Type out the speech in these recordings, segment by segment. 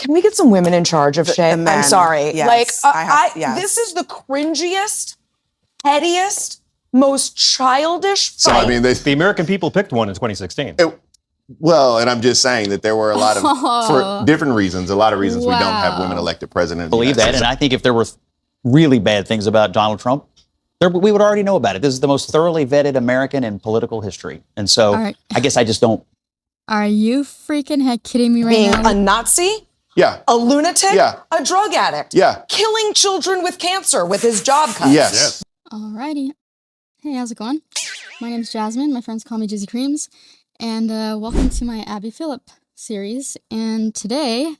Can we get some women in charge of shit? I'm sorry. Yes, This is the cringiest, pettiest, most childish fight. So, I mean, the American people picked one in 2016. Well, and I'm just saying that there were a lot of, for different reasons, a lot of reasons we don't have women elected president. Believe that, and I think if there were really bad things about Donald Trump, we would already know about it. This is the most thoroughly vetted American in political history. And so I guess I just don't. Are you freaking heck kidding me right Being now? a Nazi? Yeah. A lunatic? Yeah. A drug addict? Yeah. Killing children with cancer with his job cuts? Yes. Alrighty. Hey, how's it going? My name's Jasmine. My friends call me Jizzy Creams. And welcome to my Abby Phillip series. And today,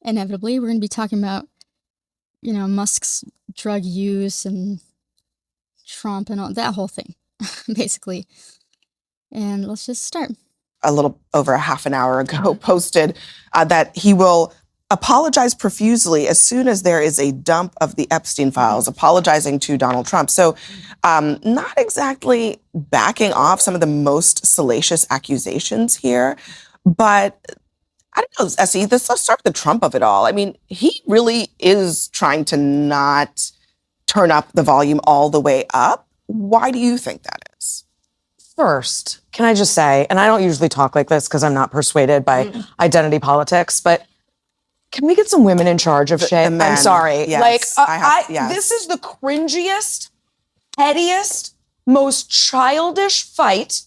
inevitably, we're going to be talking about, Musk's drug use and Trump and all that whole thing, basically. And let's just start. A little over a half an hour ago posted that he will apologize profusely as soon as there is a dump of the Epstein files, apologizing to Donald Trump. So not exactly backing off some of the most salacious accusations here, but I don't know, Essie, let's start with the Trump of it all. I mean, he really is trying to not turn up the volume all the way up. Why do you think that is? First, can I just say, and I don't usually talk like this because I'm not persuaded by identity politics, but can we get some women in charge of shit? I'm sorry. Yes, This is the cringiest, pettiest, most childish fight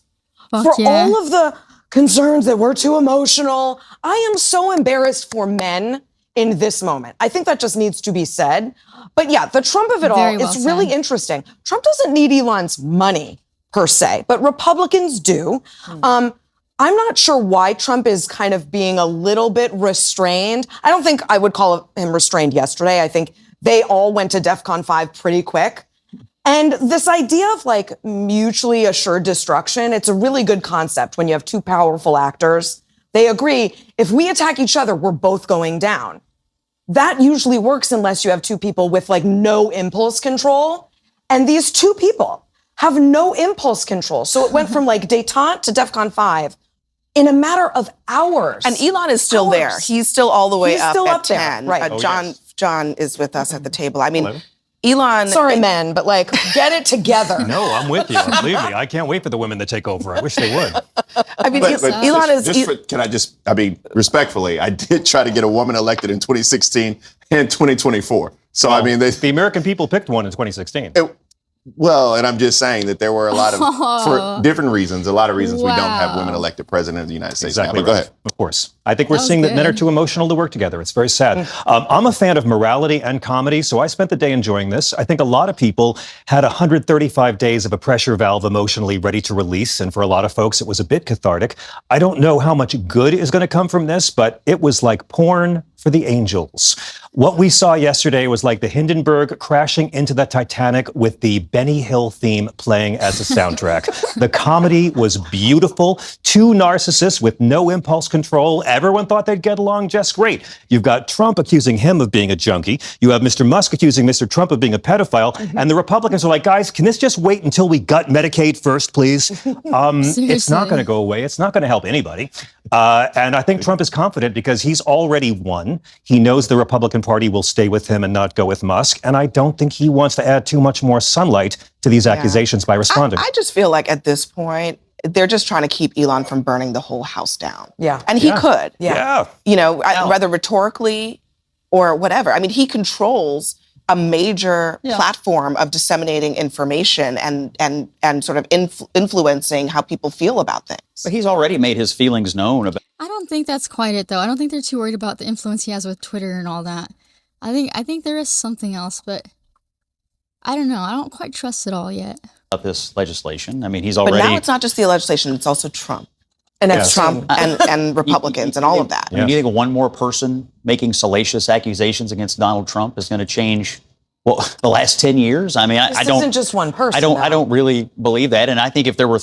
for all of the concerns that we're too emotional. I am so embarrassed for men in this moment. I think that just needs to be said. But yeah, the Trump of it all is really interesting. Trump doesn't need Elon's money per se, but Republicans do. I'm not sure why Trump is kind of being a little bit restrained. I don't think I would call him restrained yesterday. I think they all went to DEFCON 5 pretty quick. And this idea of like mutually assured destruction, it's a really good concept when you have two powerful actors. They agree, if we attack each other, we're both going down. That usually works unless you have two people with like no impulse control. And these two people have no impulse control. So it went from like détente to DEFCON 5 in a matter of hours. And Elon is still there. He's still all the way up at 10. Right. John is with us at the table. I mean, Elon. Sorry, men, but like, get it together. No, I'm with you. Believe me, I can't wait for the women to take over. I wish they would. I mean, Elon is. Respectfully, I did try to get a woman elected in 2016 and 2024. So, well, I mean, the American people picked one in 2016. Well, and I'm just saying that there were a lot of, for different reasons, a lot of reasons we don't have women elected president of the United States. Exactly. Now, but go ahead. Of course. I think we're seeing that men are too emotional to work together. It's very sad. I'm a fan of morality and comedy, so I spent the day enjoying this. I think a lot of people had 135 days of a pressure valve emotionally ready to release, and for a lot of folks, it was a bit cathartic. I don't know how much good is going to come from this, but it was like porn for the angels. What we saw yesterday was like the Hindenburg crashing into the Titanic with the Benny Hill theme playing as a soundtrack. The comedy was beautiful. Two narcissists with no impulse control. Everyone thought they'd get along just great. You've got Trump accusing him of being a junkie. You have Mr. Musk accusing Mr. Trump of being a pedophile. And the Republicans are like, guys, can this just wait until we gut Medicaid first, please? It's not going to go away. It's not going to help anybody. And I think Trump is confident because he's already won. He knows the Republican Party will stay with him and not go with Musk. And I don't think he wants to add too much more sunlight to these accusations by responding. I just feel like at this point, they're just trying to keep Elon from burning the whole house down. Yeah. And he could. Yeah. You know, whether rhetorically or whatever. I mean, he controls a major platform of disseminating information and sort of influencing how people feel about things. But he's already made his feelings known about. I don't think that's quite it, though. I don't think they're too worried about the influence he has with Twitter and all that. I think there is something else, but I don't know. I don't quite trust it all yet. About this legislation. I mean, he's already. But now it's not just the legislation; it's also Trump, and it's Trump and Republicans and all of that. You think one more person making salacious accusations against Donald Trump is going to change? Well, the last 10 years. I mean, I don't. Isn't just one person. I don't really believe that, and I think if there were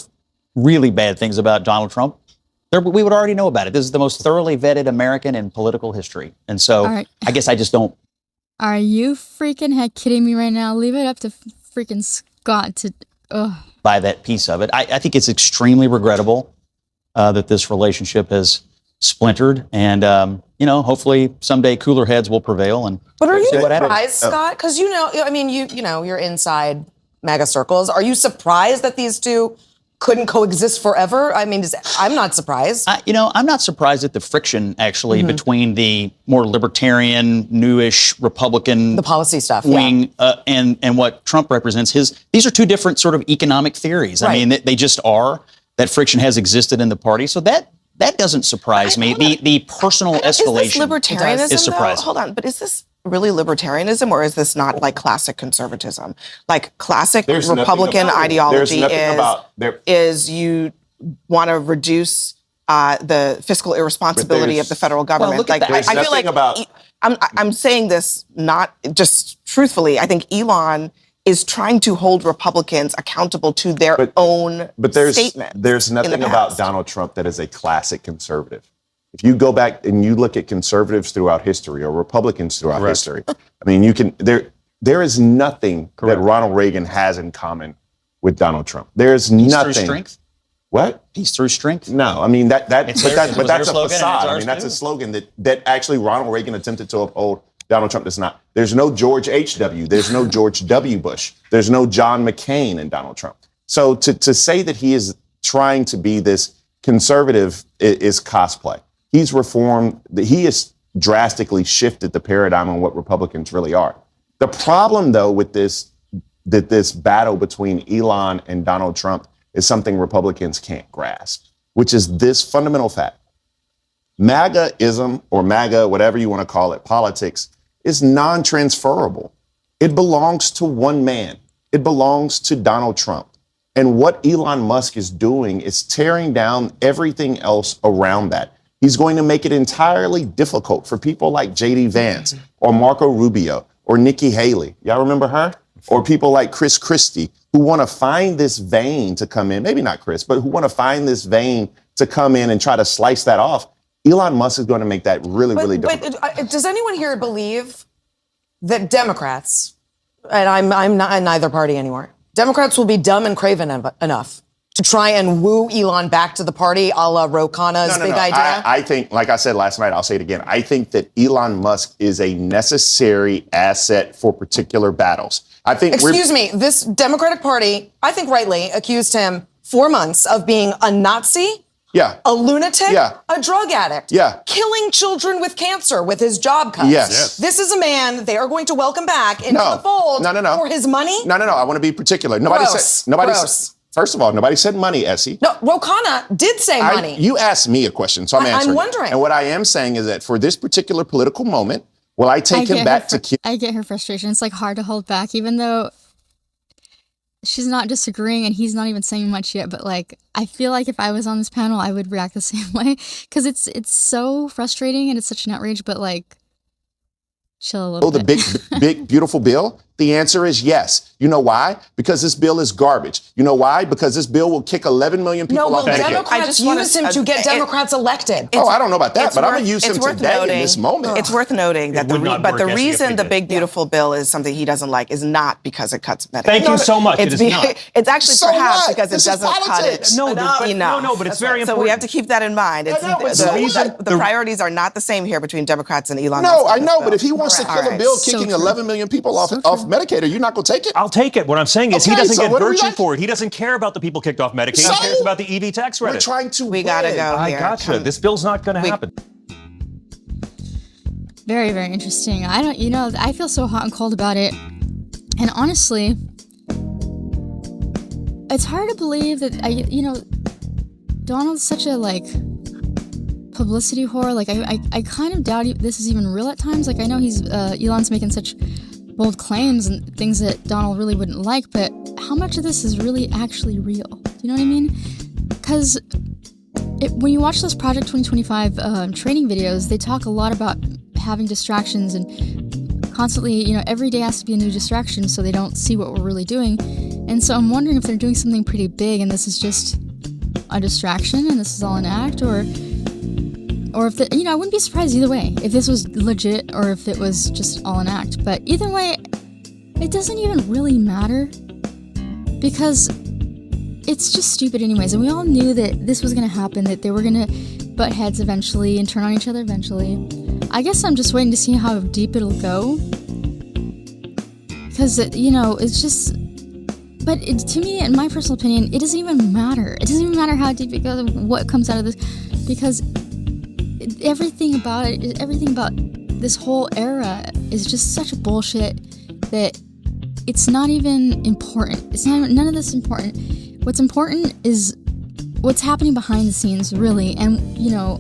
really bad things about Donald Trump, we would already know about it. This is the most thoroughly vetted American in political history, and so I guess I just don't. Are you freaking heck kidding me right now? Leave it up to freaking Scott to. Buy that piece of it. I think it's extremely regrettable that this relationship has splintered, and hopefully someday cooler heads will prevail. And but are you see what happens. surprised, Scott? Because you're inside MAGA circles. Are you surprised that these two couldn't coexist forever? I mean, I'm not surprised. I'm not surprised at the friction actually between the more libertarian, newish Republican, the policy stuff, wing, and what Trump represents. These are two different sort of economic theories. Right. I mean, they just are. That friction has existed in the party, so that doesn't surprise me. The personal escalation Is this libertarianism, is surprising. though? Hold on, but is this really libertarianism, or is this not like classic conservatism? Like classic Republican ideology is you want to reduce the fiscal irresponsibility of the federal government. Well, I feel like I'm saying this not just truthfully. I think Elon is trying to hold Republicans accountable to their own statement. There's nothing about Donald Trump that is a classic conservative. If you go back and you look at conservatives throughout history or Republicans throughout history, I mean, there is nothing that Ronald Reagan has in common with Donald Trump. There's nothing. Through strength? What? He's through strength? No, I mean that's a slogan, facade. I mean that's a slogan that actually Ronald Reagan attempted to uphold. Donald Trump does not. There's no George H.W. There's no George W. Bush. There's no John McCain in Donald Trump. So to say that he is trying to be this conservative is cosplay. He's reformed. He has drastically shifted the paradigm on what Republicans really are. The problem, though, with this battle between Elon and Donald Trump is something Republicans can't grasp, which is this fundamental fact. MAGA-ism or MAGA, whatever you want to call it, politics, is non-transferable. It belongs to one man. It belongs to Donald Trump. And what Elon Musk is doing is tearing down everything else around that. He's going to make it entirely difficult for people like J.D. Vance or Marco Rubio or Nikki Haley. Y'all remember her? Or people like Chris Christie who want to find this vein to come in. Maybe not Chris, but who want to find this vein to come in and try to slice that off. Elon Musk is going to make that really difficult. But does anyone here believe that Democrats, and I'm not in neither party anymore, Democrats will be dumb and craven enough to try and woo Elon back to the party a la Ro Khanna's big idea? I think, like I said last night, I'll say it again. I think that Elon Musk is a necessary asset for particular battles. I think. Excuse me, this Democratic Party, I think rightly, accused him 4 months of being a Nazi. Yeah. A lunatic? Yeah. A drug addict? Yeah. Killing children with cancer with his job cuts? Yes. This is a man they are going to welcome back into the fold for his money? No. I want to be particular. Nobody said. First of all, nobody said money, Essie. No, Ro Khanna did say money. You asked me a question, so I'm answering. I'm wondering. And what I am saying is that for this particular political moment, will I take him back to... I get her frustration. It's like hard to hold back, even though she's not disagreeing and he's not even saying much yet, but like I feel like if I was on this panel I would react the same way because it's so frustrating and it's such an outrage, but like chill a little bit. The big beautiful bill? The answer is yes. You know why? Because this bill is garbage. You know why? Because this bill will kick 11 million people off Medicaid. Democrats use him to get Democrats elected. I don't know about that, but I'm going to use him today in this moment. It's worth noting that the reason the big beautiful bill is something he doesn't like is not because it cuts Medicaid. Thank you so much. It's actually perhaps because it doesn't cut it enough. But it's very important. So we have to keep that in mind. The priorities are not the same here between Democrats and Elon Musk. No, I know, but if he wants to kill a bill kicking 11 million people off Medicaid, are you not going to take it? I'll take it. What I'm saying is he doesn't get virtue for it. He doesn't care about the people kicked off Medicaid. He cares about the EV tax credit. We're trying to We got to go I here. gotcha. This bill's not going to happen. Very, very interesting. I feel so hot and cold about it. And honestly, it's hard to believe that, Donald's such a, publicity whore. I kind of doubt this is even real at times. I know Elon's making such bold claims and things that Donald really wouldn't like, but how much of this is really actually real? Do you know what I mean? Because when you watch those Project 2025 training videos, they talk a lot about having distractions and constantly, every day has to be a new distraction so they don't see what we're really doing. And so I'm wondering if they're doing something pretty big and this is just a distraction and this is all an act, or if I wouldn't be surprised either way if this was legit or if it was just all an act. But either way, it doesn't even really matter because it's just stupid anyways. And we all knew that this was going to happen, that they were going to butt heads eventually and turn on each other eventually. I guess I'm just waiting to see how deep it'll go. Because, you know, it's just... But to me, in my personal opinion, it doesn't even matter. It doesn't even matter how deep it goes, what comes out of this. Because everything about it, everything about this whole era is just such bullshit that it's not even important. It's not even, none of this is important. What's important is what's happening behind the scenes, really. And, you know,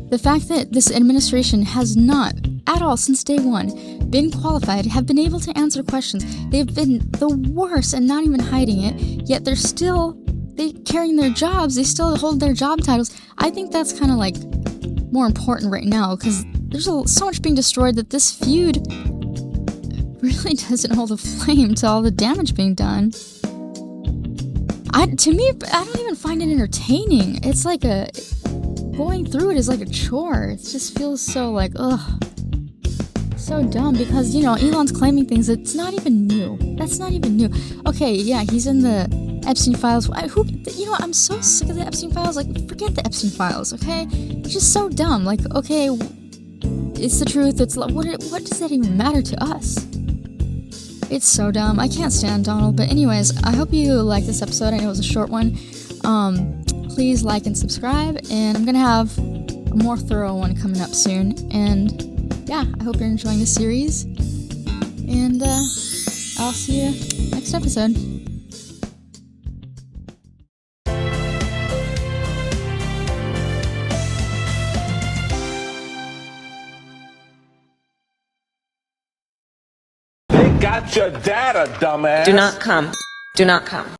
the fact that this administration has not, at all, since day one, been qualified, have been able to answer questions. They've been the worst and not even hiding it, yet they're still carrying their jobs. They still hold their job titles. I think that's kind of like more important right now, because there's so much being destroyed that this feud really doesn't hold a flame to all the damage being done. To me, I don't even find it entertaining. It's like going through it is like a chore. It just feels so like, ugh. So dumb, because, you know, Elon's claiming things that's not even new. That's not even new. Okay, yeah, he's in the Epstein files. You know, I'm so sick of the Epstein files. Like, forget the Epstein files, okay? It's just so dumb. Like, okay, it's the truth. It's what does that even matter to us? It's so dumb. I can't stand Donald. But anyways, I hope you like this episode. I know it was a short one. Please like and subscribe, and I'm gonna have a more thorough one coming up soon. And yeah, I hope you're enjoying the series, and I'll see you next episode. They got your data, dumbass. Do not come. Do not come.